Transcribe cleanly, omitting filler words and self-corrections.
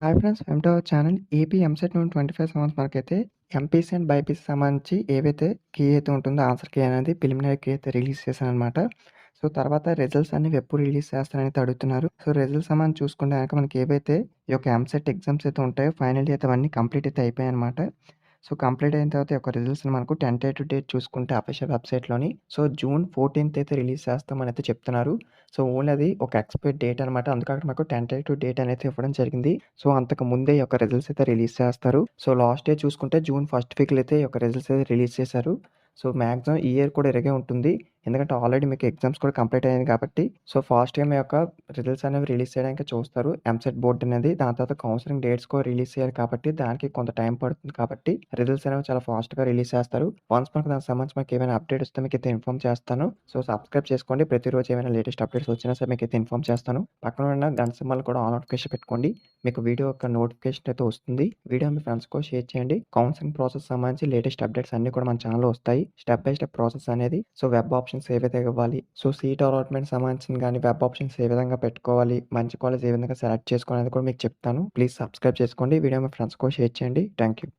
Hi friends! Welcome to our channel. AP EAMCET 2025 సంబంధించి మనకైతే MPC and BiPC సంబంధించి ఏవైతే కీ అయితే ఉంటుందో ఆన్సర్ కీ అనేది ప్రిలిమినరీ కీ అయితే రిలీజ్ చేశారనమాట. సో, తర్వాత రిజల్ట్స్ అనేవి ఎప్పుడు రిలీజ్ చేస్తారనైతే అడుగుతున్నారు. సో, రిజల్ట్స్ సంబంధించి చూసుకుంటే గనక మనకి ఏవైతే ఈ యొక్క ఎంసెట్ ఎగ్జామ్స్ అయితే ఉంటాయో ఫైనల్ అయితే అవన్నీ కంప్లీట్ అయితే అయిపోయాయనమాట. సో, కంప్లీట్ అయిన తర్వాత ఈ యొక్క రిజల్ట్స్‌ని మనకు టెంటేటివ్ డేట్ చూసుకుంటే అఫీషియల్ వెబ్‌సైట్‌లోని జూన్ 14థ్ అయితే రిలీజ్ చేస్తామని అయితే చెప్తున్నారు. సో, ఓన్లీ అది ఒక ఎక్స్‌పైర్ డేట్ అనమాట. అందుకే అక్కడ మాకు టెంటేటివ్ డేట్ అనేది ఇవ్వడం జరిగింది. సో, అంతకు ముందే ఈ యొక్క రిజల్ట్స్ అయితే రిలీజ్ చేస్తారు. సో, లాస్ట్ డే చూసుకుంటే జూన్ ఫస్ట్ వీక్‌లో అయితే ఈ యొక్క రిజల్ట్స్ అయితే రిలీజ్ చేశారు. సో, మాక్సిమం ఈ ఇయర్ కూడా ఇలాగే ఉంటుంది. ఎందుకంటే ఆల్రెడీ మీకు ఎగ్జామ్స్ కూడా కంప్లీట్ అయ్యాయి కాబట్టి, సో, ఫాస్ట్‌గా మీ యొక్క రిజల్ట్స్ అనేవి రిలీజ్ చేయడానికి చూస్తారు ఎంసెట్ బోర్డ్ అనేది. దాని తర్వాత కౌన్సెలింగ్ డేట్స్ కూడా రిలీజ్ చేయాలి కాబట్టి, దానికి కొంత టైం పడుతుంది కాబట్టి, రిజల్ట్స్ అనేవి చాలా ఫాస్ట్‌గా రిలీజ్ చేస్తారు. వన్స్ మనకు దానికి సంబంధించి మనకేమైనా అప్డేట్ వస్తే మీకైతే ఇన్ఫార్మ్ చేస్తాను. సో, సబ్స్క్రైబ్ చేసుకోండి. ప్రతిరోజు ఏమైనా లేటెస్ట్ అప్డేట్స్ వచ్చినా సరే మీకైతే ఇన్ఫార్మ్ చేస్తాను. పక్కన ఉన్న గంట సింబల్ కూడా ఆల్ నోటిఫికేషన్ పెట్టుకోండి. మీకు వీడియో యొక్క నోటిఫికేషన్ అయితే వస్తుంది. వీడియో మీ ఫ్రెండ్స్‌కి కూడా షేర్ చేయండి. కౌన్సెలింగ్ ప్రాసెస్ సంబంధించి లేటెస్ట్ అప్డేట్స్ అన్నీ కూడా మన ఛానెల్‌లో వస్తాయి. స్టెప్ బై స్టెప్ ప్రాసెస్ అనేది. సో, వెబ్ ఆప్షన్స్ ఏవైతే ఇవ్వాలి, సో, సీట్ అలాట్‌మెంట్ సంబంధించింది గాని, వెబ్ ఆప్షన్స్ ఏ విధంగా పెట్టుకోవాలి, మంచి కాలేజ్ ఏ విధంగా సెలెక్ట్ చేసుకోవాలనేది కూడా మీకు చెప్తాను. ప్లీజ్ సబ్స్క్రైబ్ చేసుకోండి. వీడియో మీ ఫ్రెండ్స్‌కి కూడా షేర్ చేయండి. Thank you.